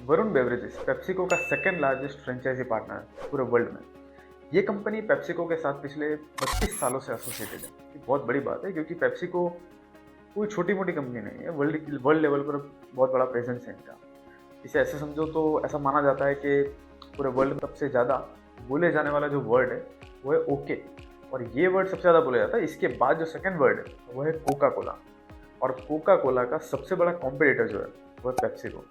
Varun beverages PepsiCo का second largest franchise partner है पूरे वर्ल्ड में। ये कंपनी पेप्सिको के साथ पिछले 32 सालों से एसोसिएटेड है। ये बहुत बड़ी बात है क्योंकि पेप्सिको कोई छोटी मोटी कंपनी नहीं है, वर्ल्ड वर्ल्ड लेवल पर बहुत बड़ा प्रेजेंस है इनका। इसे ऐसे समझो तो ऐसा माना जाता है कि पूरे वर्ल्ड में सबसे ज़्यादा बोले जाने वाला जो वर्ड है वो है ओके, और ये वर्ड सबसे ज़्यादा बोला जाता है। इसके बाद जो सेकंड वर्ड है वो है कोका कोला, और कोका कोला का सबसे बड़ा कॉम्पिटिटर जो है वो है पेप्सिको।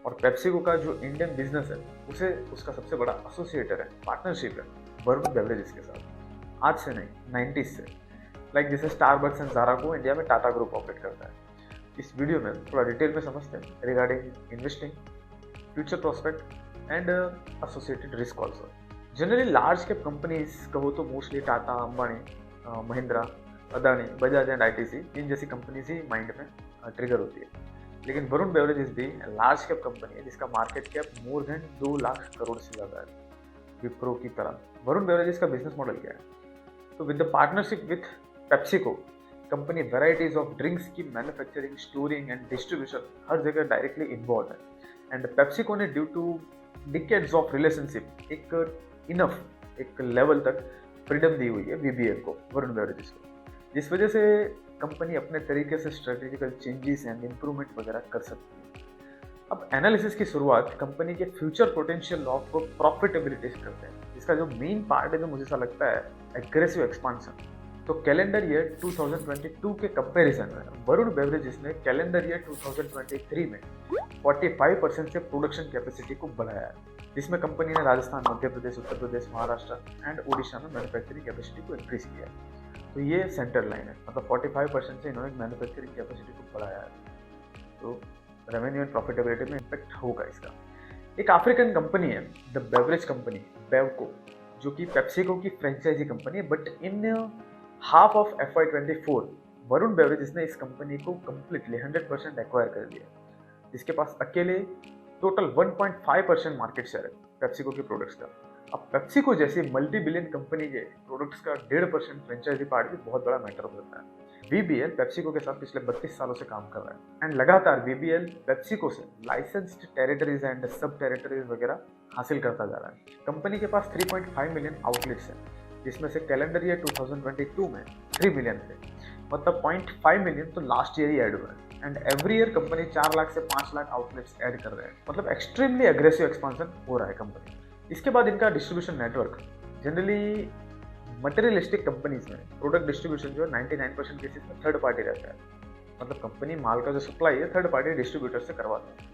और पेप्सिको का जो इंडियन बिजनेस है उसे उसका सबसे बड़ा एसोसिएटर है, पार्टनरशिप है वरुण बेवरेजेस के साथ। आज से नहीं, 90s से। लाइक जैसे स्टारबक्स एंड ज़ारा को इंडिया में टाटा ग्रुप ऑपरेट करता है। इस वीडियो में थोड़ा डिटेल में समझते हैं regarding investing, future prospect and associated risk also. Generally large cap companies कहो तो mostly Tata, Ambani, Mahindra, Adani, Bajaj and ITC, इन जैसी कंपनीज ही माइंड में ट्रिगर होती है। लेकिन वरुण बेवरेजेस भी लार्ज कैप कंपनी है जिसका market cap more than 2 lakh crore से ज़्यादा है, विप्रो की तरह। वरुण बेवरेजेस का बिजनेस मॉडल क्या है? तो with the partnership with PepsiCo, company varieties of drinks की मैन्युफैक्चरिंग, स्टोरिंग एंड डिस्ट्रीब्यूशन हर जगह डायरेक्टली इन्वॉल्व है। एंड पेप्सिको ने due to decades of relationship एक लेवल तक फ्रीडम दी हुई है वीबीएल को, वरुण बेवरेजेस को, जिस वजह से कंपनी अपने तरीके से स्ट्रेटेजिकल चेंजेस एंड इंप्रूवमेंट वगैरह कर सकती है। अब एनालिसिस की शुरुआत कंपनी के फ्यूचर पोटेंशियल ऑफ प्रॉफिटेबिलिटी से करते हैं। इसका जो मेन पार्ट है जो मुझे ऐसा लगता है एग्रेसिव एक्सपांशन। तो कैलेंडर ईयर 2022 के कंपैरिजन में वरुण बेवरेजेस ने कैलेंडर ईयर 2023 में 45% से प्रोडक्शन कैपेसिटी को बढ़ाया है, जिसमें कंपनी ने राजस्थान, मध्य प्रदेश, उत्तर प्रदेश, महाराष्ट्र एंड ओडिशा में मैन्युफैक्चरिंग कैपेसिटी को इंक्रीज किया है। तो ये सेंटर लाइन है, मतलब 45% से इन्होंने मैन्युफैक्चरिंग कैपेसिटी को बढ़ाया है। तो रेवेन्यू एंड प्रॉफिटेबिलिटी में इम्पैक्ट होगा इसका। एक अफ्रीकन कंपनी है द बेवरेज कंपनी, बेवको, जो कि पेप्सिको की फ्रेंचाइजी कंपनी है। But in half of FY24 Varun beverages ने इस कंपनी को कंप्लीटली 100% एक्वायर कर लिया, जिसके पास अकेले टोटल 1.5% मार्केट शेयर है पेप्सिको के प्रोडक्ट्स का। अब पेप्सिको जैसी मल्टी बिलियन कंपनी के प्रोडक्ट्स का 1.5% फ्रेंचाइजी पार्ट भी बहुत बड़ा मैटर होता है। वीबीएल पेप्सिको के साथ पिछले 32 सालों से काम कर रहा है, एंड लगातार वीबीएल पेप्सिको से लाइसेंस्ड टेरिटरीज एंड सब टेरिटरीज वगैरह हासिल करता जा रहा है। कंपनी के पास 3.5 मिलियन आउटलेट्स हैं, जिसमें से कैलेंडर ईयर 2022 में 3 मिलियन थे, मतलब 0.5 मिलियन तो लास्ट ईयर ही ऐड हुआ है। And every year company 4 lakh से 5 लाख आउटलेट्स ऐड कर रहे हैं, मतलब एक्सट्रीमली एग्रेसिव एक्सपांशन हो रहा है कंपनी। इसके बाद इनका distribution network. Generally materialistic companies में प्रोडक्ट डिस्ट्रीब्यूशन जो है 99% केसेस में थर्ड पार्टी रहता है, मतलब कंपनी माल का जो सप्लाई है थर्ड पार्टी डिस्ट्रीब्यूटर से करवाते हैं।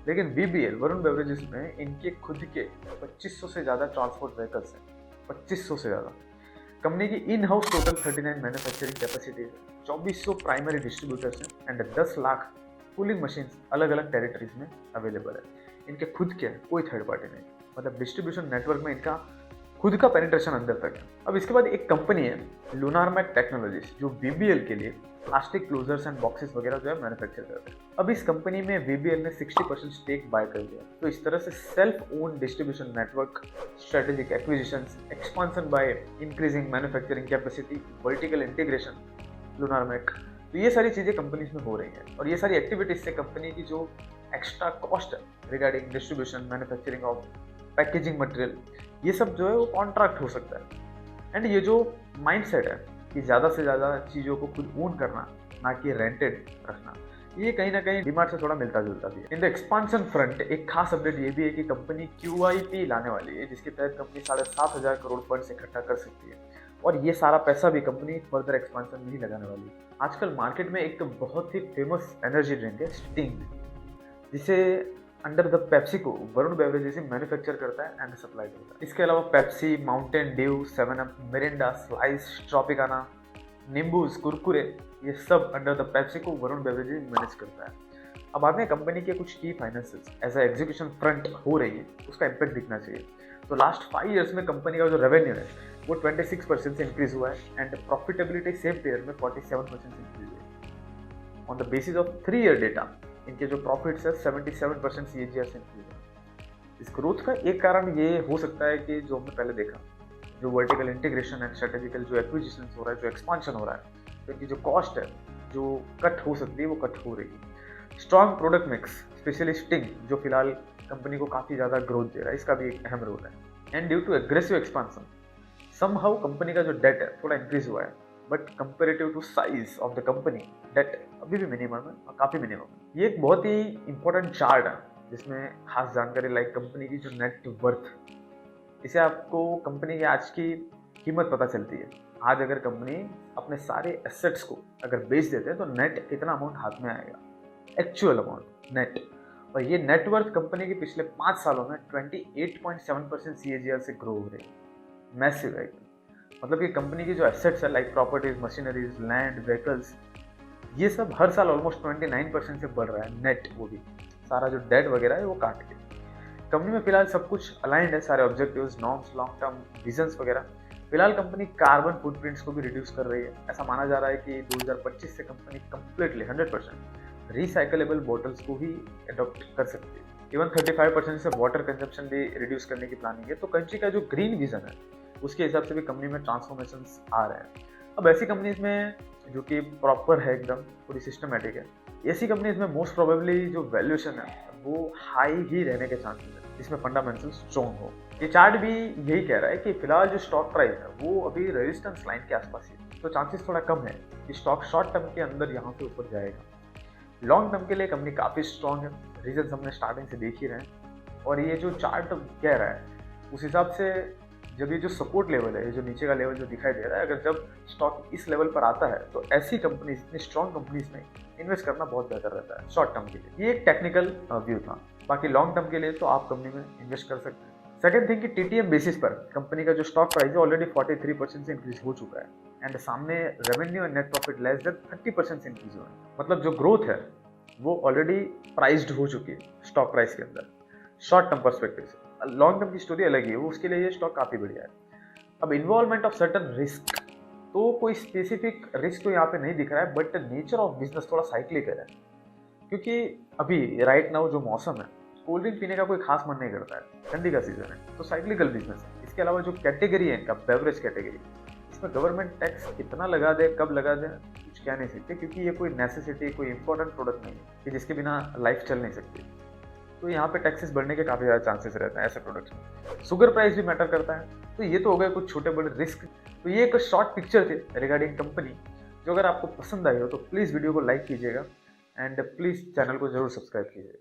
लेकिन वीबीएल वरुण बेवरेजेस में इनके खुद के 2500 से ज़्यादा ट्रांसपोर्ट व्हीकल्स हैं, 2500 से ज़्यादा। कंपनी की in house total 39 manufacturing capacity है, 2400 प्राइमरी डिस्ट्रीब्यूटर्स हैं एंड 10 लाख कूलिंग मशीन अलग अलग टेरिटरीज में अवेलेबल है। इनके खुद के कोई थर्ड पार्टी नहीं, मतलब डिस्ट्रीब्यूशन नेटवर्क में इनका खुद का पेनिट्रेशन अंदर तक है। अब इसके बाद एक कंपनी है लुनारमैक टेक्नोलॉजीज, जो वीबीएल के लिए प्लास्टिक क्लोजर्स एंड बॉक्सेस वगैरह जो है मैन्युफैक्चर करते हैं। अब इस कंपनी में वीबीएल ने 60% स्टेक बाय कर लिया। तो इस तरह से self own distribution network, strategic acquisitions, expansion by increasing manufacturing capacity, vertical integration, लुनारमैक, तो ये सारी चीज़ें कंपनीज में हो रही हैं। और ये सारी एक्टिविटीज से कंपनी की जो एक्स्ट्रा कॉस्ट है regarding distribution, manufacturing of packaging material, ये सब जो है वो कॉन्ट्रैक्ट हो सकता है। एंड ये जो माइंडसेट है कि ज़्यादा से ज़्यादा चीज़ों को खुद ओन करना, ना कि रेंटेड रखना, ये कहीं ना कहीं डिमांड से थोड़ा मिलता जुलता भी है। इन द एक्सपांशन फ्रंट एक खास अपडेट ये भी है कि कंपनी QIP लाने वाली है, जिसके तहत कंपनी 7,500 करोड़ फंड इकट्ठा कर सकती है, और ये सारा पैसा भी कंपनी फर्दर एक्सपांशन में ही लगाने वाली है। आजकल मार्केट में एक बहुत ही फेमस एनर्जी ड्रिंक है स्टिंग, जिसे under the PepsiCo Varun Beverages manufacture करता है एंड सप्लाई करता है। इसके अलावा Pepsi, Mountain Dew, 7 Up, Mirinda, Slice, Tropicana, Nimbooz, Kurkure, ये सब under the PepsiCo Varun Beverages manage करता है। अब बाद में कंपनी के कुछ की finances as a execution front हो रही है, उसका इम्पैक्ट दिखना चाहिए। तो लास्ट 5 ईयर्स में कंपनी का जो रेवेन्यू है वो 26% से इंक्रीज हुआ है एंड प्रॉफिटेबिलिटी सेम पीरियड में 47% से इंक्रीज हुई है। On the basis of 3 year data इनके जो प्रॉफिट्स है 77% CAGR से इंक्रीज है। इस ग्रोथ का एक कारण ये हो सकता है कि जो हमने पहले देखा, जो वर्टिकल इंटीग्रेशन एंड स्ट्रेटेजिकल जो एक्विजिशन हो रहा है, जो एक्सपांशन हो रहा है, तो इनकी जो कॉस्ट है जो कट हो सकती है वो कट हो रही है। Strong product mix, specially sting, जो फिलहाल कंपनी को काफ़ी ज़्यादा ग्रोथ दे रहा है, इसका भी एक अहम रोल है। And due to aggressive expansion somehow company का जो डेट है थोड़ा इंक्रीज हुआ है, but comparative to size of the company debt अभी भी मिनिमम है और काफ़ी मिनिमम है। ये एक बहुत ही इंपॉर्टेंट चार्ट है जिसमें खास जानकारी लाइक कंपनी की जो नेट वर्थ, इसे आपको कंपनी की आज की कीमत पता चलती है। आज अगर कंपनी अपने सारे एसेट्स को अगर बेच देते हैं तो नेट कितना अमाउंट हाथ में आएगा, एक्चुअल अमाउंट नेट। और ये नेटवर्थ कंपनी के पिछले 5 सालों में 28.7% CAGR से ग्रो हो रही है। मैसिव है, मतलब कि कंपनी की जो एसेट्स है like properties, machineries, land, vehicles, ये सब हर साल ऑलमोस्ट 29% से बढ़ रहा है नेट, वो भी सारा जो डेट वगैरह है वो काट के। कंपनी में फिलहाल सब कुछ अलाइंड है, सारे objectives, norms, long term visions वगैरह। फिलहाल कंपनी कार्बन फुटप्रिंट्स को भी रिड्यूस कर रही है। ऐसा माना जा रहा है कि 2025 से कंपनी कंप्लीटली 100% रिसाइकलेबल बॉटल्स को ही अडॉप्ट कर सकती है। इवन 35% से वाटर कंजप्शन भी रिड्यूस करने की प्लानिंग है। तो कंट्री का जो ग्रीन विजन है उसके हिसाब से भी कंपनी में ट्रांसफॉर्मेशन आ रहे हैं। अब ऐसी कंपनीज में जो कि प्रॉपर है, एकदम पूरी सिस्टमेटिक है, ऐसी कंपनीज में मोस्ट प्रोबेबली जो वैल्यूएशन है वो हाई ही रहने के चांसेस है, जिसमें फंडामेंटल स्ट्रॉन्ग हो। ये चार्ट भी यही कह रहा है कि फिलहाल जो स्टॉक प्राइस है वो अभी रेजिस्टेंस लाइन के आसपास है, तो चांसेस थोड़ा कम है कि स्टॉक शॉर्ट टर्म के अंदर यहाँ से ऊपर जाएगा। लॉन्ग टर्म के लिए कंपनी काफ़ी स्ट्रॉन्ग है, रीजन हमने स्टार्टिंग से देख ही रहे हैं। और ये जो चार्ट कह रहा है उस हिसाब से जब ये जो सपोर्ट लेवल है, ये जो नीचे का लेवल जो दिखाई दे रहा है, अगर जब स्टॉक इस लेवल पर आता है तो ऐसी कंपनीज, इतनी स्ट्रॉन्ग कंपनीज में इन्वेस्ट करना बहुत बेहतर रहता है शॉर्ट टर्म के लिए। ये एक टेक्निकल व्यू था। बाकी लॉन्ग टर्म के लिए तो आप कंपनी में इन्वेस्ट कर सकते हैं। सेकंड थिंग कि TTM बेसिस पर कंपनी का जो स्टॉक प्राइस है ऑलरेडी 43% से इंक्रीज हो चुका है। एंड सामने revenue and net profit less than 30% से इंक्रीज हुआ है। मतलब जो ग्रोथ है वो ऑलरेडी प्राइस्ड हो चुकी है स्टॉक प्राइस के अंदर शॉर्ट टर्म पर्सपेक्टिव से। लॉन्ग टर्म की स्टोरी अलग है, वो उसके लिए ये स्टॉक काफ़ी बढ़िया है। अब इन्वॉल्वमेंट ऑफ सर्टन रिस्क, तो कोई स्पेसिफिक रिस्क तो यहाँ पे नहीं दिख रहा है, बट नेचर ऑफ बिजनेस थोड़ा साइक्लिकल है। क्योंकि अभी राइट नाउ जो मौसम है, कोल्ड ड्रिंक पीने का कोई खास मन नहीं करता है, ठंडी का सीजन है, तो साइक्लिकल बिजनेस है। इसके अलावा जो कैटेगरी है इनका, बेवरेज कैटेगरी, इसमें गवर्नमेंट टैक्स कितना लगा दे, कब लगा दे, कुछ कह नहीं सकते, क्योंकि ये कोई नेसेसिटी, कोई इंपॉर्टेंट प्रोडक्ट नहीं है कि जिसके बिना लाइफ चल नहीं सकती। तो यहाँ पे टैक्सेस बढ़ने के काफ़ी ज़्यादा चांसेस रहते हैं ऐसे प्रोडक्ट्स में। शुगर प्राइस भी मैटर करता है। तो ये तो हो गए कुछ छोटे बड़े रिस्क। तो ये एक शॉर्ट पिक्चर थे रिगार्डिंग कंपनी। जो अगर आपको पसंद आई हो तो प्लीज़ वीडियो को लाइक कीजिएगा एंड प्लीज़ चैनल को जरूर सब्सक्राइब कीजिएगा।